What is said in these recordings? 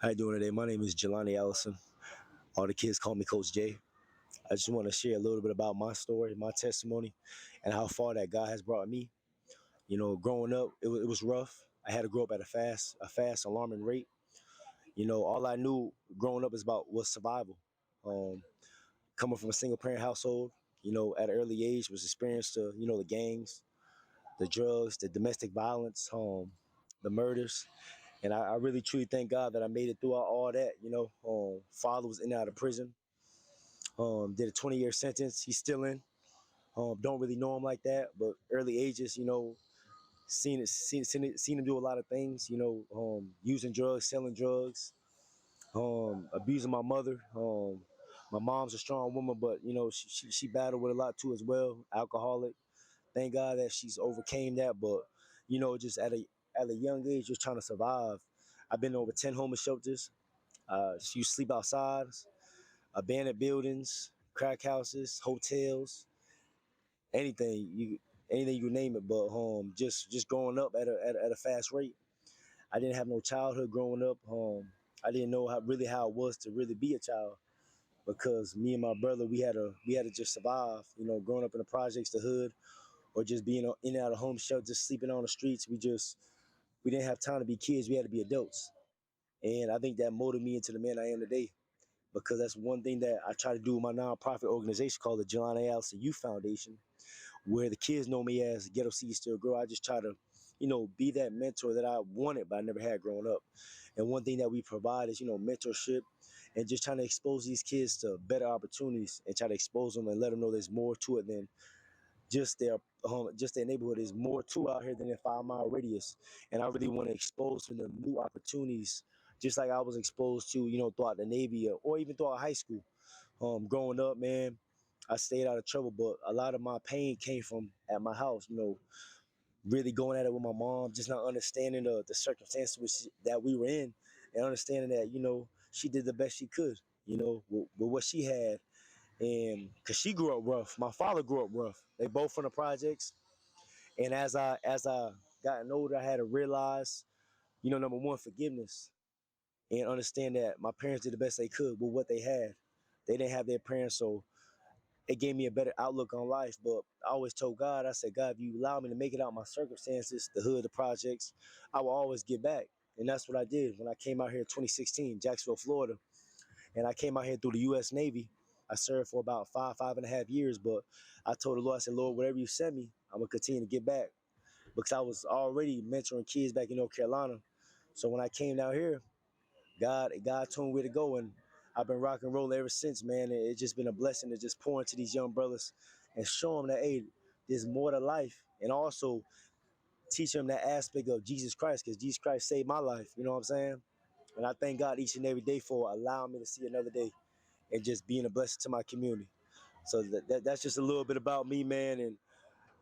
How you doing today? My name is Jay Allison. All the kids call me Coach Jay. I just want to share a little bit about my story, my testimony, and how far that God has brought me. Growing up, it was rough. I had to grow up at a fast, alarming rate. All I knew growing up was survival. Um, Coming from a single parent household, at an early age, was experienced to, the gangs, the drugs, the domestic violence, the murders. And I really truly thank God that I made it through all that. Father was in and out of prison. Did a 20-year sentence. He's still in. Don't really know him like that, but early ages, seen him do a lot of things. Using drugs, selling drugs, abusing my mother. My mom's a strong woman, but she battled with a lot too as well. Alcoholic. Thank God that she's overcame that, but just at a young age, just trying to survive. I've been to over 10 homeless shelters. She used to sleep outside, abandoned buildings, crack houses, hotels, anything you name it. But just growing up at a fast rate. I didn't have no childhood growing up. I didn't know how it was to really be a child because me and my brother we had to just survive. Growing up in the projects, the hood, or just being in and out of home shelter, just sleeping on the streets. We didn't have time to be kids. We had to be adults, and I think that molded me into the man I am today. Because that's one thing that I try to do with my nonprofit organization called the Jay Allison Youth Foundation, where the kids know me as Ghetto Seed Still Grow. I just try to, be that mentor that I wanted, but I never had growing up. And one thing that we provide is, mentorship and just trying to expose these kids to better opportunities and try to expose them and let them know there's more to it than just their neighborhood. Is more to out here than a 5 mile radius. And I really want to expose them to new opportunities, just like I was exposed to, throughout the Navy or even throughout high school. Growing up, man, I stayed out of trouble, but a lot of my pain came from at my house. Really going at it with my mom, just not understanding the circumstances that we were in, and understanding that she did the best she could, with what she had. And because she grew up rough, my father grew up rough. They both from the projects. And as I gotten older, I had to realize, number one, forgiveness, and understand that my parents did the best they could with what they had. They didn't have their parents, so it gave me a better outlook on life. But I always told God, I said, God, if you allow me to make it out my circumstances, the hood, the projects, I will always give back. And that's what I did when I came out here in 2016, Jacksonville, Florida. And I came out here through the U.S. Navy. I served for about 5.5 years. But I told the Lord, I said, Lord, whatever you send me, I'm going to continue to get back. Because I was already mentoring kids back in North Carolina. So when I came down here, God told me where to go. And I've been rock and roll ever since, man. And it's just been a blessing to just pour into these young brothers and show them that, hey, there's more to life. And also teach them that aspect of Jesus Christ, because Jesus Christ saved my life. You know what I'm saying? And I thank God each and every day for allowing me to see another day and just being a blessing to my community. So that's just a little bit about me, man. And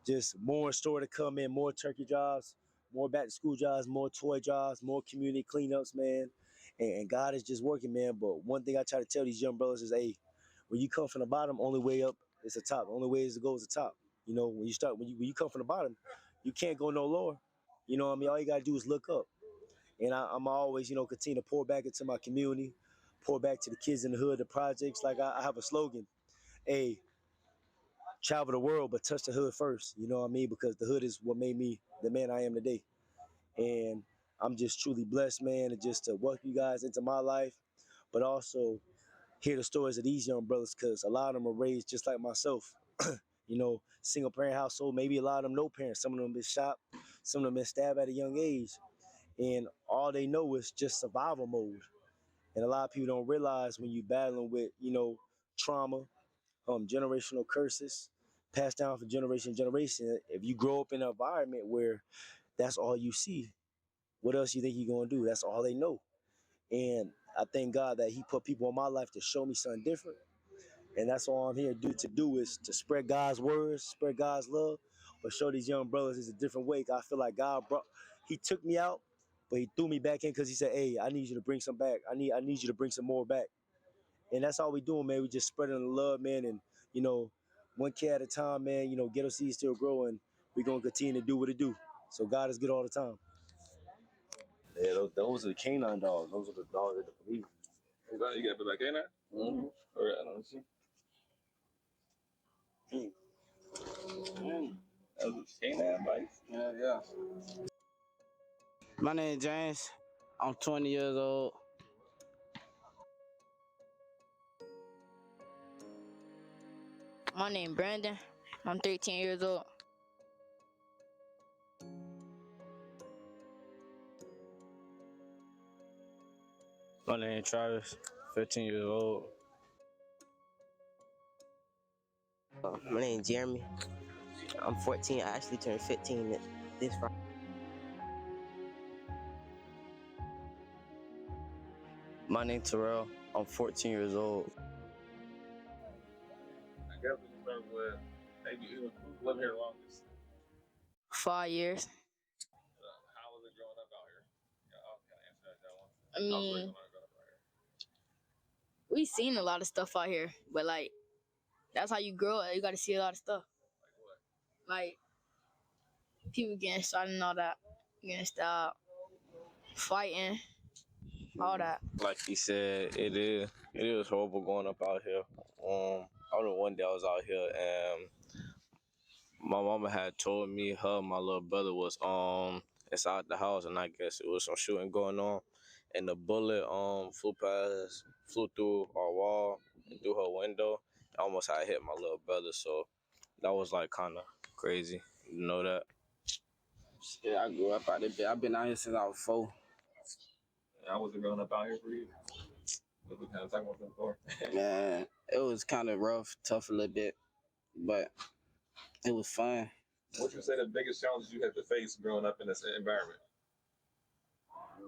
just more in store to come in, more turkey jobs, more back to school jobs, more toy jobs, more community cleanups, man. And God is just working, man. But one thing I try to tell these young brothers is, hey, when you come from the bottom, only way up is the top. The only way is to go is the top. When you come from the bottom, you can't go no lower. You know what I mean? All you gotta do is look up. And I'm always, continue to pour back into my community, pour back to the kids in the hood, the projects. Like I have a slogan, hey, travel the world, but touch the hood first. You know what I mean? Because the hood is what made me the man I am today. And I'm just truly blessed, man, and just to welcome you guys into my life, but also hear the stories of these young brothers, because a lot of them are raised just like myself. Single parent household, maybe a lot of them no parents. Some of them been shot, some of them been stabbed at a young age. And all they know is just survival mode. And a lot of people don't realize when you battling with, trauma, generational curses passed down from generation to generation. If you grow up in an environment where that's all you see, what else you think you're gonna do? That's all they know. And I thank God that He put people in my life to show me something different. And that's all I'm here to do is to spread God's words, spread God's love, but show these young brothers it's a different way. I feel like He took me out, but He threw me back in because He said, hey, I need you to bring some back. I need you to bring some more back. And that's all we doing, man. We just spreading the love, man. And, one kid at a time, man, Ghetto Seed Still Growing. We're going to continue to do what it do. So God is good all the time. Yeah, those are the canine dogs. Those are the dogs that the police. You got a bit like canine? Mm-hmm. All right, let's see. Those canine bites. Yeah. My name is James. I'm 20 years old. My name Brandon. I'm 13 years old. My name is Travis, 15 years old. My name is Jeremy. I'm 14. I actually turned 15 this Friday. My name is Terrell. I'm 14 years old. I guess we can start with maybe who's lived here longest. 5 years. How was it growing up out here? Yeah, I'll kind of answer that one. I mean, we seen a lot of stuff out here, but like, that's how you grow up. You got to see a lot of stuff. Like what? Like, people getting shot and all that, getting stopped, fighting, all that. Like he said, it is horrible going up out here. I remember one day I was out here and my mama had told me her and my little brother was inside the house, and I guess it was some shooting going on, and the bullet flew through our wall and through her window. I almost had hit my little brother, so that was like kind of crazy. You know that? Yeah, I grew up out there. I've been out here since I was 4. How was it growing up out here for you? What we kind of talking about before? Man, it was kind of rough, tough a little bit, but it was fun. What you say the biggest challenges you had to face growing up in this environment?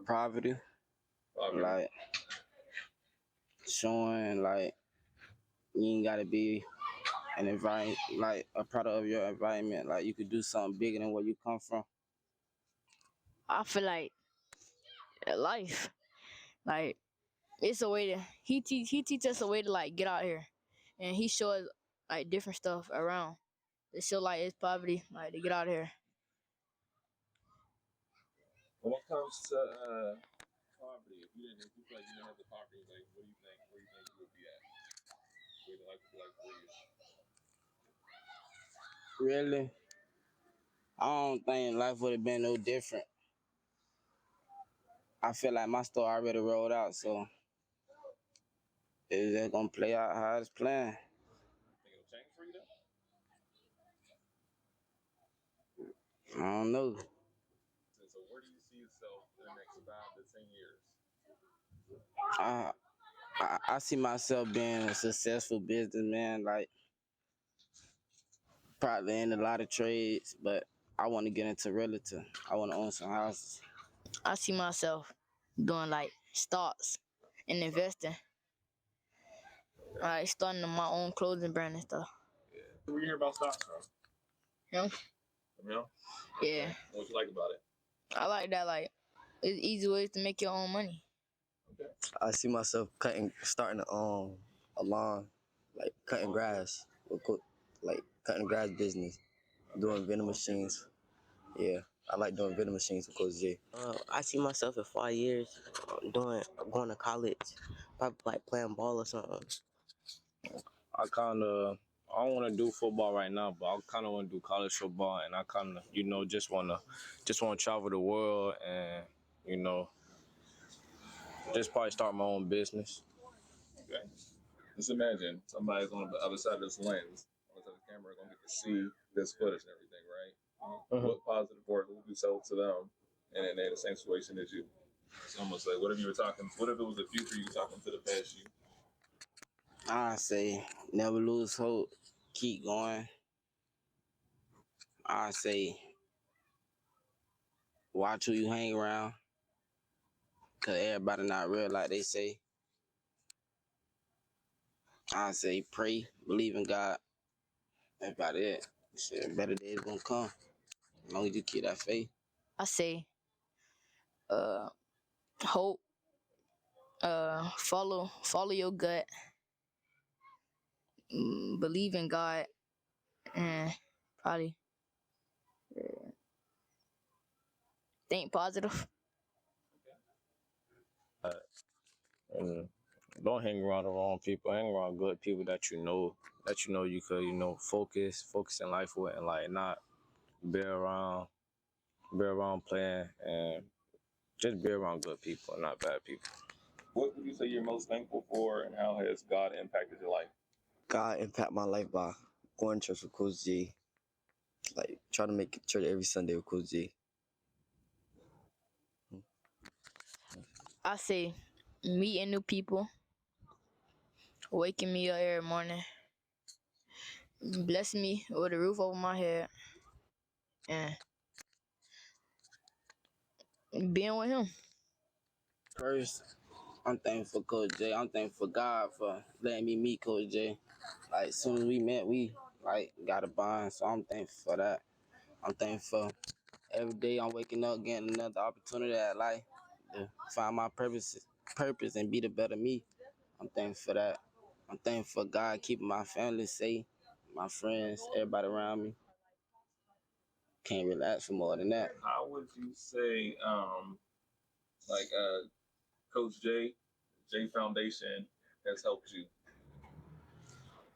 Poverty, like showing like you ain't gotta be an environment, like a product of your environment. Like you could do something bigger than where you come from. I feel like life, like, it's a way to, he teach us a way to like get out here, and he show us like different stuff around. They show like it's poverty, like to get out here. When it comes to poverty, if you feel like you didn't have the poverty, like what do you think? Where do you think you would be at? Where do you like for you? Really, I don't think life would have been no different. I feel like my story already rolled out, so it's just gonna play out how it's playing. Think it'll change for you though? I don't know. So where do you see yourself in the next 5 to 10 years? I see myself being a successful businessman, like probably in a lot of trades, but I want to get into realtor. I want to own some houses. I see myself doing like stocks and investing, like starting my own clothing brand and stuff. Yeah. Where you hear about stocks from? Him? From him? Yeah. What you like about it? I like that. Like, it's easy ways to make your own money. Okay. I see myself starting a lawn, like cutting grass, like cutting grass business, doing vending machines. Yeah, I like doing vending machines with Coach Jay. I see myself in 5 years going to college, probably like playing ball or something. I don't want to do football right now, but I kind of want to do college football, and I kind of just want to travel the world and just probably start my own business. Okay. Just imagine somebody's on the other side of this lens, on the other side of the camera, gonna get to see this footage and everything, right? What positive words will be told to them, and then they're in the same situation as you? It's almost like, what if it was the future you talking to the past you? I say never lose hope, keep going. I say watch who you hang around, cause everybody not real like they say. I say pray, believe in God. That's about it. Shit, better days gonna come. As long as you keep that faith. I say, hope, follow your gut, believe in God, and probably think positive. And don't hang around the wrong people. Hang around good people that you could, focus in life with, and like not be around playing, and just be around good people and not bad people. What would you say you're most thankful for, and how has God impacted your life? God impact my life by going to church with Coach G. Like trying to make church every Sunday with Coach G. I say meeting new people, waking me up every morning, blessing me with a roof over my head, and being with him. First, I'm thankful for Coach J. I'm thankful for God for letting me meet Coach J. Like, as soon as we met, we, like, got a bond, so I'm thankful for that. I'm thankful for every day I'm waking up, getting another opportunity at life to find my purpose and be the better me. I'm thankful for that. I'm thankful for God keeping my family safe, my friends, everybody around me. Can't really ask for more than that. How would you say, Coach Jay Foundation has helped you?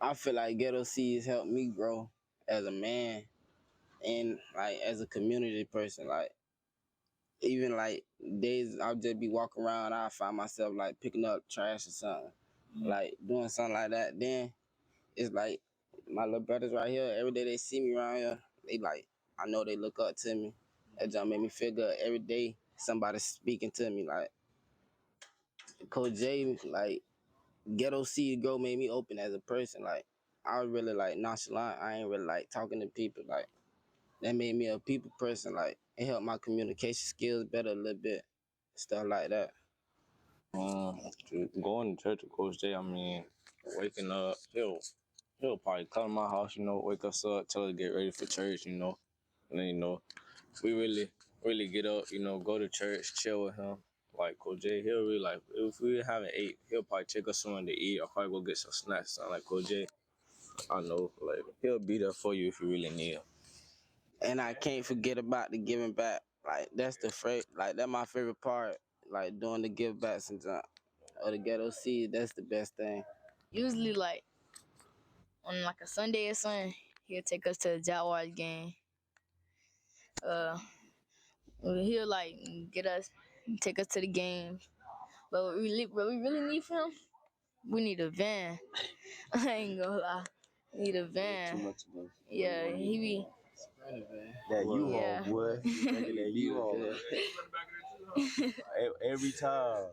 I feel like Ghetto Seeds helped me grow as a man and like as a community person. Like even like days I'll just be walking around, I find myself like picking up trash or something, like doing something like that. Then it's like my little brothers right here. Every day they see me around here, they like I know they look up to me. That just make me feel good. Every day somebody's speaking to me like Coach J, like Ghetto Seed Grow made me open as a person. Like I was really like nonchalant. I ain't really like talking to people. Like that made me a people person. Like it helped my communication skills better a little bit, stuff like that. Going to church with Coach J, I mean, waking up, he'll probably come to my house, wake us up, tell us to get ready for church, and then, we really get up, go to church, chill with him. Like Coach J, he'll really like, if we haven't ate, he'll probably take us somewhere to eat or probably go get some snacks. Something like Coach J, I know, like, he'll be there for you if you really need him. And I can't forget about the giving back. Like that's that's my favorite part. Like doing the give backs and the Ghetto Seed. That's the best thing. Usually, like on like a Sunday or something, he'll take us to the Jaguars game. He'll like take us to the game. But what we really need from him, we need a van. I ain't gonna lie, we need a van. Too much of Yeah, he be. That U-Haul, Yeah. boy. Bringing that U-Haul. Every time.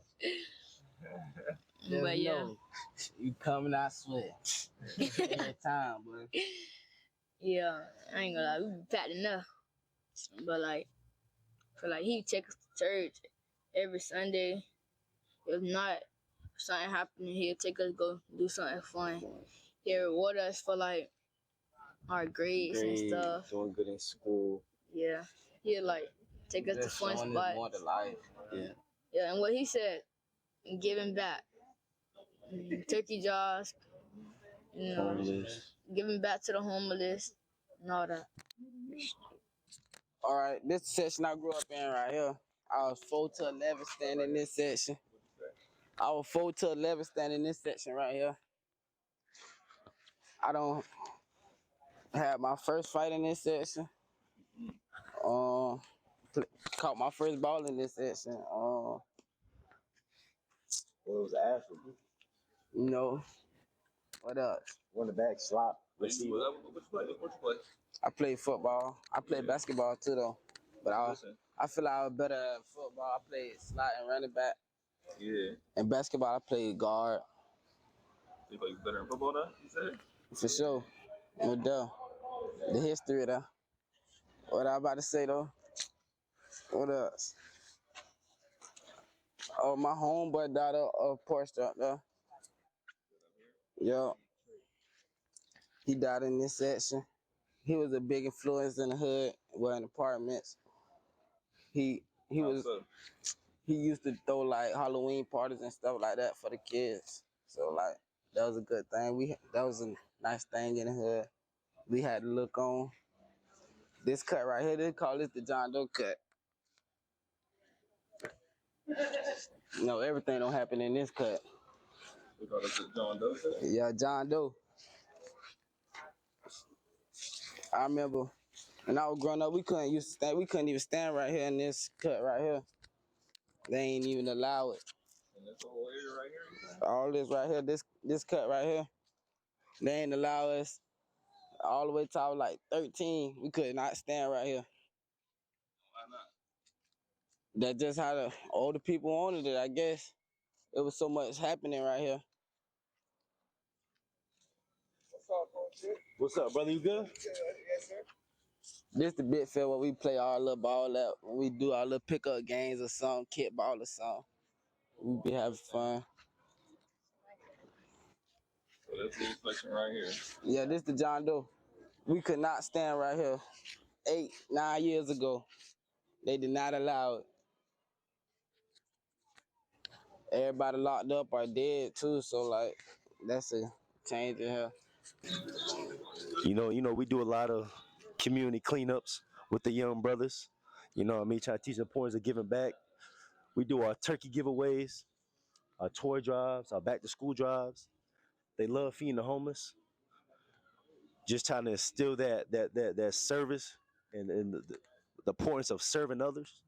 But yeah. You coming, I swear. Every time, boy. Yeah, I ain't gonna lie, we be packed enough. But like, feel like he take us to church every Sunday. If not, something happening, he'll take us go do something fun. He'll reward us for like our grades and stuff. Doing good in school. Yeah, he'll like take us to fun spots. More to life. Yeah. Yeah, and what he said, giving back, turkey jars, giving back to the homeless and all that. All right, this section I grew up in right here. I was 4 to 11 standing in this section. I was 4 to 11 standing in this section right here. I don't have my first fight in this section. Caught my first ball in this section. Well, it was Africa. What else? Run the back, slop. What you play? I played football. I played basketball too though. But I feel like I was better at football. I played slot and running back. Yeah. And basketball, I played guard. You play better in football now, you said? For sure. No doubt. The history of that. What I about to say though? What else? Oh, my homeboy died of Porsche up there. Yo. He died in this section. He was a big influence in the hood, well, in apartments. He used to throw like Halloween parties and stuff like that for the kids. So like that was a good thing. That was a nice thing in the hood. We had to look on. This cut right here, they call it the John Doe cut. No, everything don't happen in this cut. We call this John Doe cut? Yeah, John Doe. I remember when I was growing up, we couldn't even stand right here in this cut right here. They ain't even allow it. In this whole area right here? All this right here, this cut right here, they ain't allow us all the way to I was like 13. We could not stand right here. Why not? That's just how the older people wanted it, I guess. It was so much happening right here. What's up, brother? You good? Yes, sir. This the big field where we play our little ball at, when we do our little pickup games or something, kickball or something. We be having fun. So that's the reflection right here. Yeah, this the John Doe. We could not stand right here 8, 9 years ago. They did not allow it. Everybody locked up or dead too, so like that's a change in here. You know, we do a lot of community cleanups with the young brothers. You know what I mean? Try to teach the importance of giving back. We do our turkey giveaways, our toy drives, our back to school drives. They love feeding the homeless. Just trying to instill that service and the importance of serving others.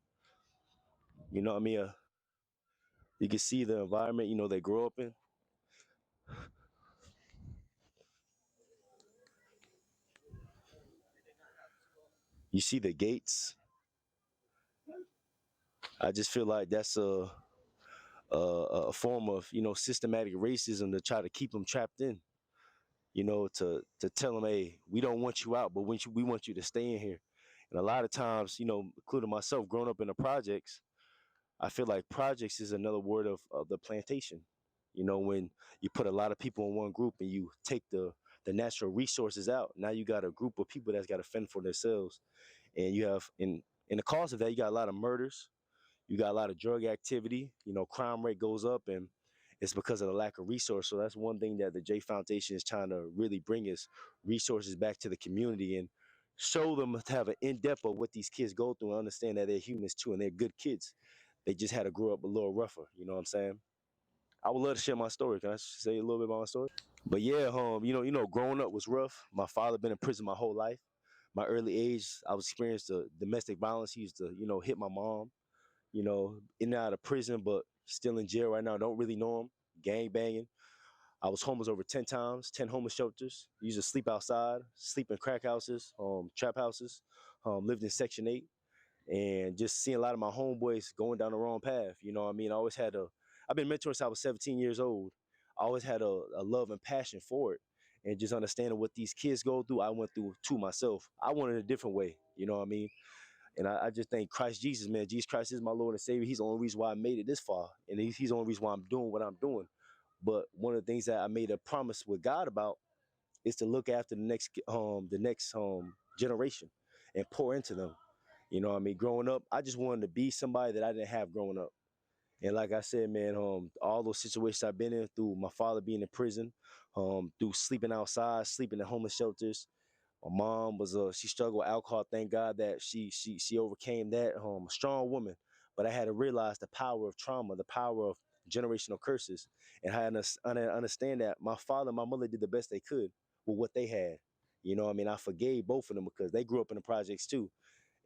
You know what I mean? You can see the environment, you know, they grow up in. You see the gates. I just feel like that's a form of, you know, systematic racism to try to keep them trapped in. You know, to tell them, hey, we don't want you out, but we want you to stay in here. And a lot of times, you know, including myself, growing up in the projects, I feel like projects is another word of the plantation. You know, when you put a lot of people in one group and you take the natural resources out, now you got a group of people that's got to fend for themselves. And you have, in the cause of that, you got a lot of murders, you got a lot of drug activity, you know, crime rate goes up, and it's because of the lack of resource. So that's one thing that the Jay Foundation is trying to really bring is resources back to the community and show them to have an in-depth of what these kids go through and understand that they're humans too and they're good kids. They just had to grow up a little rougher, you know what I'm saying? I would love to share my story. Can I say a little bit about my story? But yeah, growing up was rough. My father been in prison my whole life. My early age, I was experienced domestic violence. He used to, you know, hit my mom, you know, in and out of prison, but still in jail right now. Don't really know him. Gang banging. I was homeless over 10 times, 10 homeless shelters. Used to sleep outside, sleep in crack houses, trap houses, lived in Section 8, and just seeing a lot of my homeboys going down the wrong path. You know what I mean? I've been mentoring since I was 17 years old. I always had a love and passion for it. And just understanding what these kids go through, I went through too myself. I wanted a different way, you know what I mean? And I just think Christ Jesus, man, Jesus Christ is my Lord and Savior. He's the only reason why I made it this far. And he's the only reason why I'm doing what I'm doing. But one of the things that I made a promise with God about is to look after the next generation and pour into them. You know what I mean? Growing up, I just wanted to be somebody that I didn't have growing up. And like I said, man, all those situations I've been in through my father being in prison, through sleeping outside, sleeping in homeless shelters. My mom she struggled with alcohol. Thank God that she overcame that. A strong woman, but I had to realize the power of trauma, the power of generational curses, and I had to understand that my father and my mother did the best they could with what they had. You know, what I mean, I forgave both of them because they grew up in the projects too,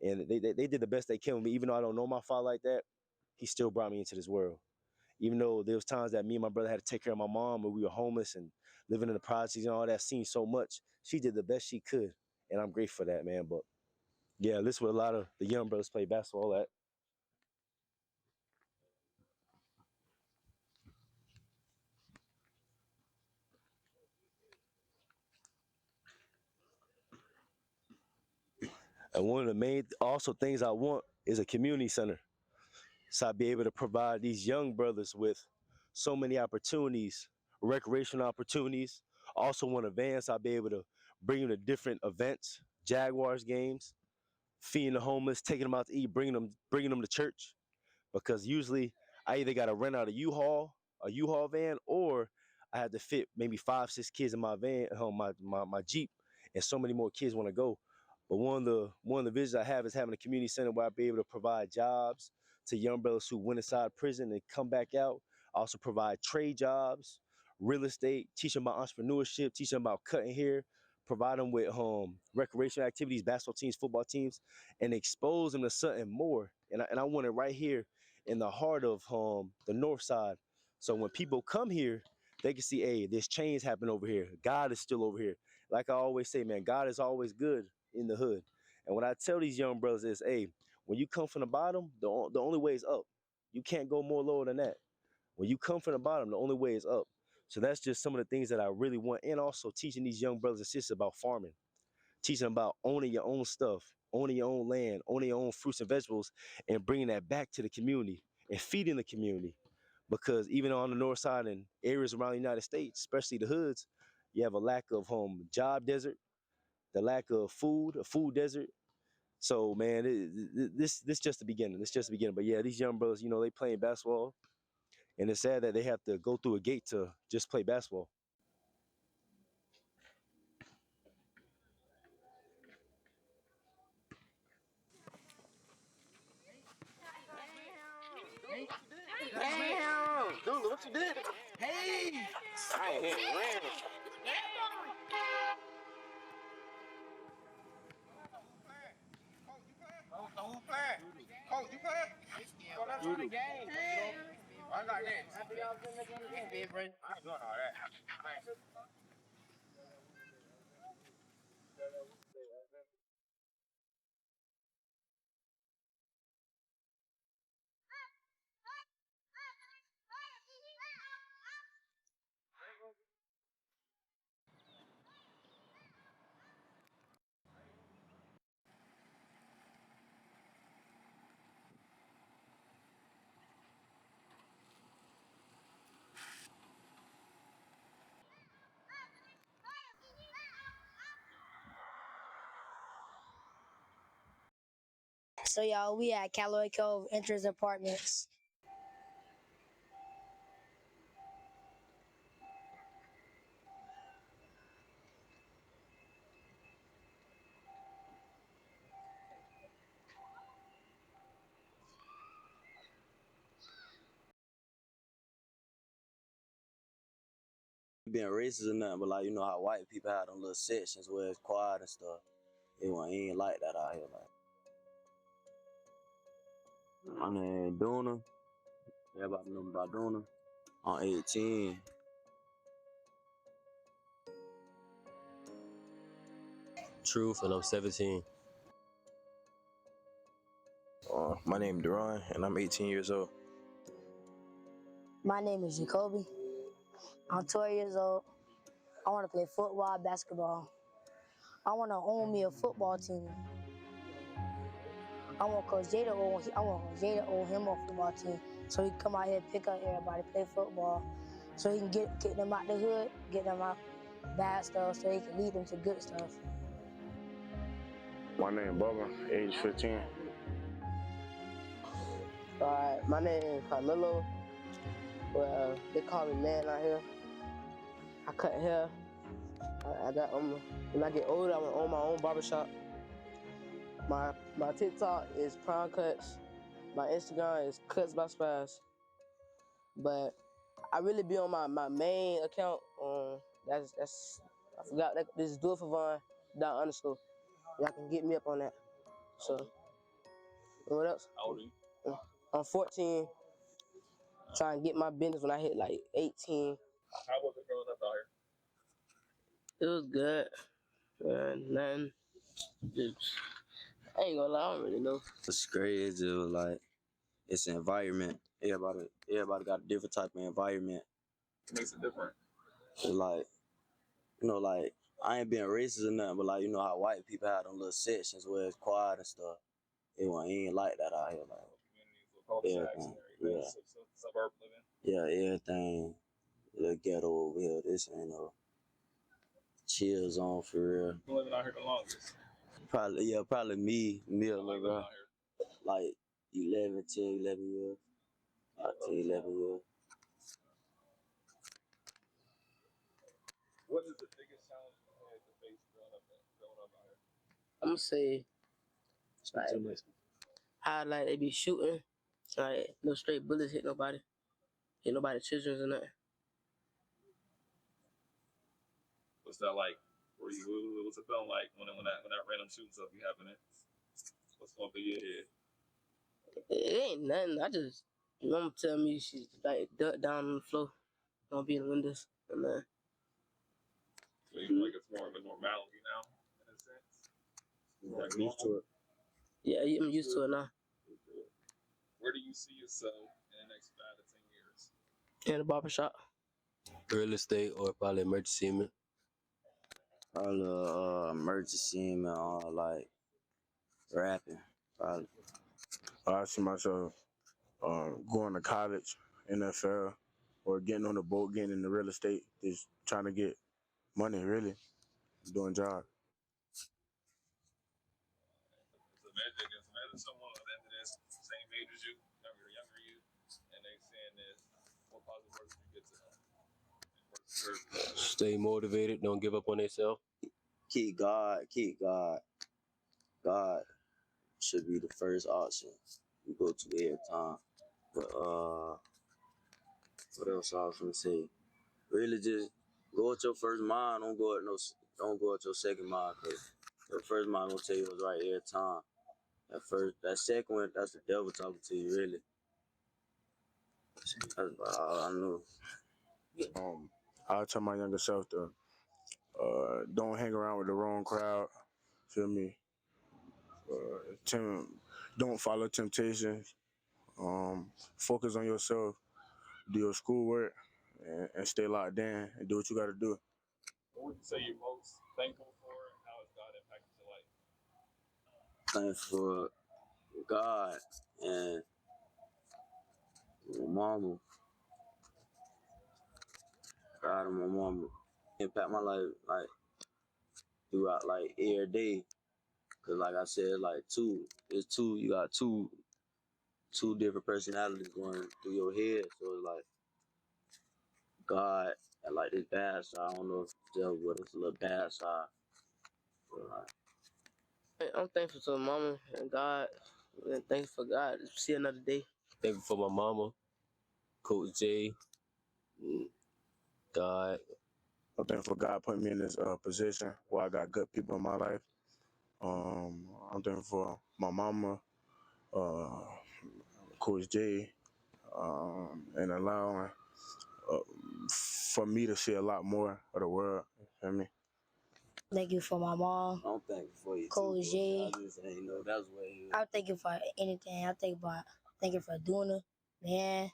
and they did the best they can with me. Even though I don't know my father like that, he still brought me into this world. Even though there was times that me and my brother had to take care of my mom when we were homeless and living in the projects and all that, seen so much. She did the best she could, and I'm grateful for that, man. But yeah, this is where a lot of the young brothers play basketball at. And one of the main also things I want is a community center. So I'll be able to provide these young brothers with so many opportunities, recreational opportunities. Also want events, I'll be able to bring them to different events, Jaguars games, feeding the homeless, taking them out to eat, bringing them to church. Because usually I either got to rent out a U-Haul van, or I had to fit maybe 5, 6 kids in my van, my Jeep, and so many more kids want to go. But one of the visions I have is having a community center where I'll be able to provide jobs to young brothers who went inside prison and come back out. I also provide trade jobs, real estate, teach them about entrepreneurship, teach them about cutting hair, provide them with recreational activities, basketball teams, football teams, and expose them to something more. And I want it right here in the heart of the north side. So when people come here, they can see, hey, there's change happening over here. God is still over here. Like I always say, man, God is always good in the hood. And what I tell these young brothers is, hey, when you come from the bottom, the only way is up. You can't go more lower than that. When you come from the bottom, the only way is up. So that's just some of the things that I really want. And also teaching these young brothers and sisters about farming, teaching them about owning your own stuff, owning your own land, owning your own fruits and vegetables, and bringing that back to the community and feeding the community. Because even on the north side and areas around the United States, especially the hoods, you have a lack of job desert, the lack of food, a food desert. So man, this just the beginning. This just the beginning. But yeah, these young brothers, they playing basketball, and it's sad that they have to go through a gate to just play basketball. Damn! Dude, what you did? Hey! I ain't hit ran. Who playing? Coach, you playing? Oh, that's on the game. I got that. I think y'all been making the game, big bro. I ain't doing all that. So y'all, we at Callaway Cove Entrance Apartments. Being racist or nothing, but like how white people have them little sections where it's quiet and stuff. It ain't like that out here. Like my name Duna. Everybody know me by Duna. I'm 18. Truth, and I'm 17. My name is Duran, and I'm 18 years old. My name is Jacoby. I'm 12 years old. I want to play football, basketball. I want to own me a football team. I want Coach Jay to own him a football team, so he can come out here and pick up everybody, play football, so he can get them out the hood, get them out bad stuff, so he can lead them to good stuff. My name is Bubba, age 15. Alright, my name is Carmelo. Well, they call me man out here. I cut hair. I got when I get older, I'm gonna own my own barbershop. My TikTok is Prime Cuts. My Instagram is Cuts by Spaz. But I really be on my main account. That's I forgot that this is Do It For Vaughn _. Y'all can get me up on that. So what else? How old are you? I'm 14. Trying to get my business when I hit like 18. How was it growing up out here? It was good. Nothing. I ain't gonna lie, I don't really know. It's crazy. It was like it's an environment. Everybody got a different type of environment. What makes it different? It's like like I ain't being racist or nothing, but like how white people have them little sections where it's quiet and stuff. It ain't like that out here. Like Communities, everything, suburb living. yeah, everything. The ghetto over here. This ain't no chill zone for real. You've been living out here the longest. Probably me a little Living bit. out here. Like 11 years. 10, 11 years. What is the biggest challenge you had to face growing up out here? I'm gonna say, like, how like they be shooting Like no straight bullets hit nobody children's or nothing. What's that like? What's it feeling like when that random shooting stuff be happening? What's going through your head? It ain't nothing. I just mama tell me she's like duck down on the floor, don't be in the windows and So you feel like it's more of a normality now, in a sense? Like used to it. Yeah, I'm used to it now. Where do you see yourself in the next 5 to 10 years? In the barbershop. Real estate or probably emergency man. Probably emergency man, like rapping. Probably. I see myself going to college, NFL, or getting on the boat, getting into real estate, just trying to get money, really, doing jobs. Imagine someone at the end of this, same age as you, younger you, and they saying this. What positive words did you get to them? Stay motivated, don't give up on yourself. Keep God. God should be the first option you go to every time. But what else I was gonna say? Really, just go with your first mind. Don't go with your second mind, cause your first mind gonna tell you what's right every time. That second one, that's the devil talking to you, really. That's about all I know. I'll tell my younger self to don't hang around with the wrong crowd. Feel me? Don't follow temptations. Focus on yourself. Do your schoolwork and stay locked in and do what you got to do. What would you say you're most thankful for, and how has God impacted your life? Thankful for God and my mama. God and my mama impact my life like throughout like every day. Cause like I said, like you got two different personalities going through your head. So it's like God and like this bad side. I don't know if the devil, but it's a little bad side. So like, I'm thankful to my mama and God, and thankful for God to see another day. Thankful for my mama, Coach Jay, God. I'm thankful for God putting me in this position where I got good people in my life. I'm thankful for my mama, Coach Jay, and allowing for me to see a lot more of the world. You feel me? Thank you for my mom. I'm thankful for you Coach too. Jay. I just ain't know that's where you. I'm thanking for anything. Thank you for doing it, man,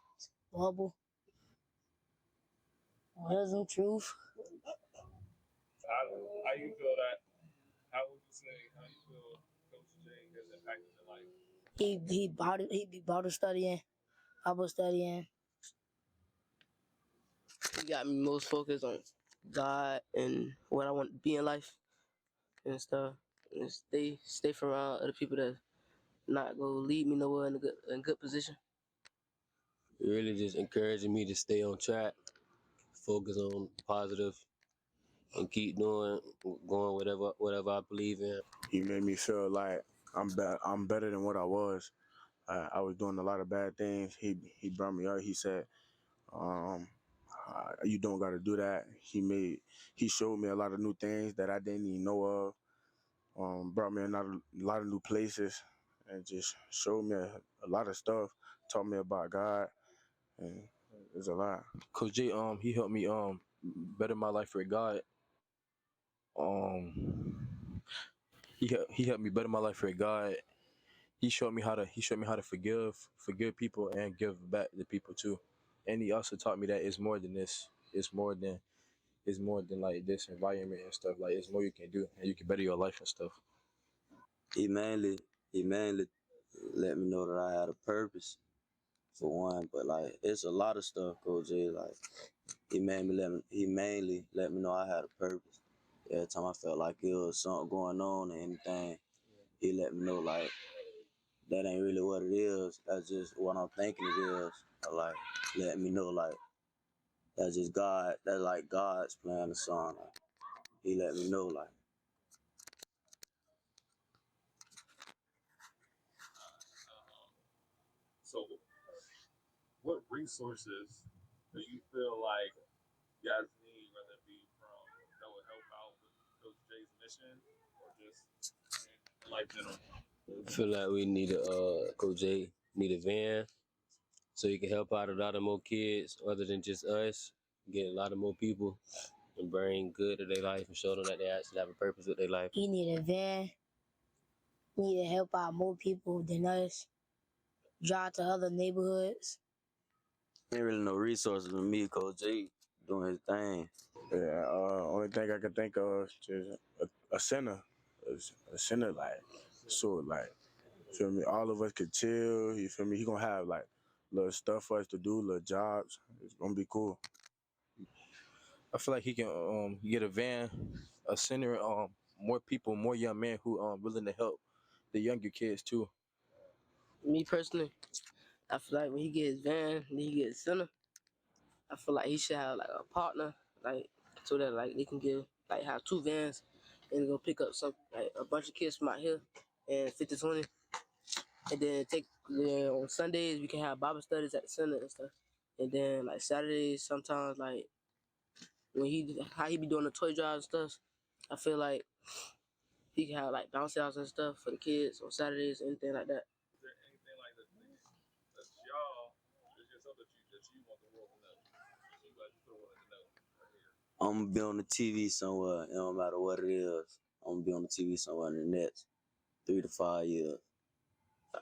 Bubble, Wisdom, Truth. How you feel that? How would you say how you feel Coach Jay has impacted your life? He bought it studying, Bible studying. He got me most focused on God and what I want to be in life and stuff. And stay around other people that not gonna lead me nowhere in a good position. Really just encouraging me to stay on track, focus on positive, and keep going whatever I believe in. He made me feel like I'm better than what I was. I was doing a lot of bad things. He brought me up. He said, "You don't got to do that." He showed me a lot of new things that I didn't even know of. Brought me a lot of new places, and just showed me a lot of stuff. Taught me about God, and there's a lot. Coach Jay, he helped me better my life with God. He helped me better my life with God. He showed me how to forgive people and give back to people too. And he also taught me that it's more than this. It's more than like this environment and stuff. Like it's more you can do and you can better your life and stuff. He mainly let me know that I had a purpose for one, but like it's a lot of stuff, Coach Jay. Like he mainly let me know I had a purpose. Every time I felt like it was something going on or anything, he let me know like that ain't really what it is. That's just what I'm thinking it is. Or like let me know like that's just God. That's like God's playing the song. Like, he let me know like. So resources do you feel like guys need, whether it be from that would help out with Coach Jay's mission or just in life general? I feel like we need Coach J need a van so he can help out a lot of more kids other than just us, get a lot of more people and bring good to their life and show them that they actually have a purpose with their life. He need a van. Need to help out more people than us. Drive to other neighborhoods. Ain't really no resources with me, Coach J doing his thing. Yeah, only thing I can think of is just a center. A center, like, so, like, feel me? All of us could chill, you feel me? He gonna have, like, little stuff for us to do, little jobs. It's gonna be cool. I feel like he can get a van, a center, more people, more young men who willing to help the younger kids too. Me personally, I feel like when he get his van, then he get his center. I feel like he should have like a partner, like so that like they can give like have two vans and go pick up some like a bunch of kids from out here and 50-20. And then on Sundays we can have Bible studies at the center and stuff. And then like Saturdays sometimes like when how he be doing the toy drives and stuff, I feel like he can have like bounce houses and stuff for the kids on Saturdays, anything like that. Is there anything like that that's y'all, there's just something that you want the world to know? That you guys still wanted to know right here. I'm gonna be on the TV somewhere. It don't matter what it is. I'm gonna be on the TV somewhere in the next 3 to 5 years.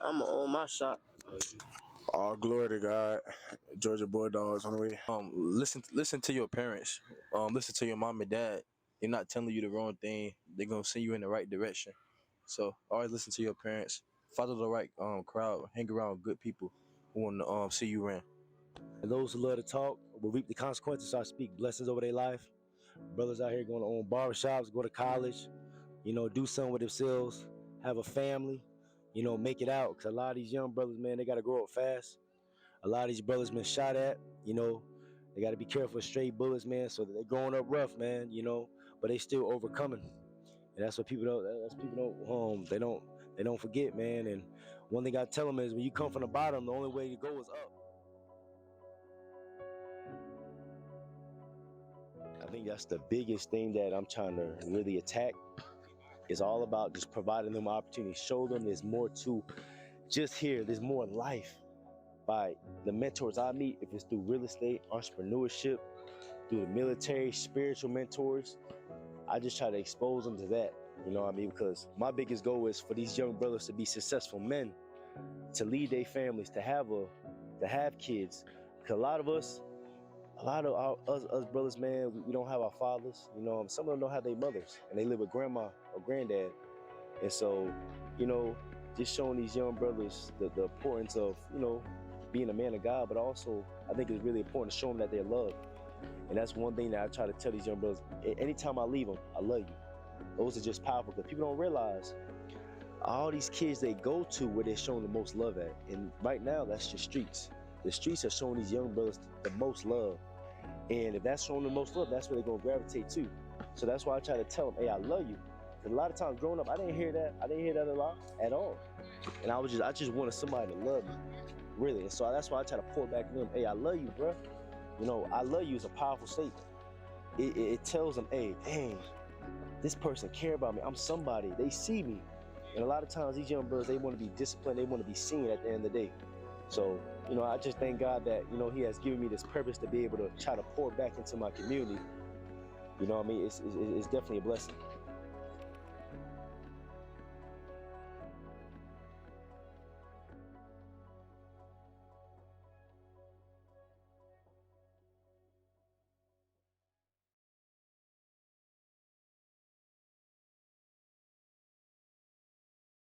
I'm gonna own my shop. All glory to God. Georgia Bulldogs on the way. Listen to your parents. Listen to your mom and dad. They're not telling you the wrong thing. They're gonna send you in the right direction. So always listen to your parents. Follow the right crowd. Hang around with good people who want to see you win. And those who love to talk will reap the consequences. So I speak blessings over their life. Brothers out here going to own barbershops, go to college, do something with themselves, have a family, make it out. Because a lot of these young brothers, man, they got to grow up fast. A lot of these brothers been shot at, they got to be careful with stray bullets, man, so that they're growing up rough, man, but they still overcoming. And that's what people don't forget, man. And one thing I tell them is when you come from the bottom, the only way to go is up. I think that's the biggest thing that I'm trying to really attack. It's all about just providing them opportunity, show them there's more to just here, there's more in life. By the mentors I meet, if it's through real estate, entrepreneurship, through the military, spiritual mentors, I just try to expose them to that, because my biggest goal is for these young brothers to be successful men, to lead their families, to have kids. Because a lot of us brothers, man, we don't have our fathers. Some of them don't have their mothers, and they live with grandma or granddad. And so, just showing these young brothers the importance of, being a man of God, but also I think it's really important to show them that they're loved. And that's one thing that I try to tell these young brothers. Anytime I leave them, I love you. Those are just powerful because people don't realize all these kids they go to where they're showing the most love at. And right now, that's just streets. The streets are showing these young brothers the most love. And if that's showing the most love, that's where they're gonna gravitate to. So that's why I try to tell them, hey, I love you. Because a lot of times growing up, I didn't hear that. I didn't hear that a lot at all. And I just wanted somebody to love me, really. And so that's why I try to pour back to them, hey, I love you, bro. I love you is a powerful statement. It tells them, hey, dang, this person care about me. I'm somebody. They see me. And a lot of times these young brothers, they want to be disciplined. They want to be seen at the end of the day. So, I just thank God that, he has given me this purpose to be able to try to pour back into my community. It's definitely a blessing.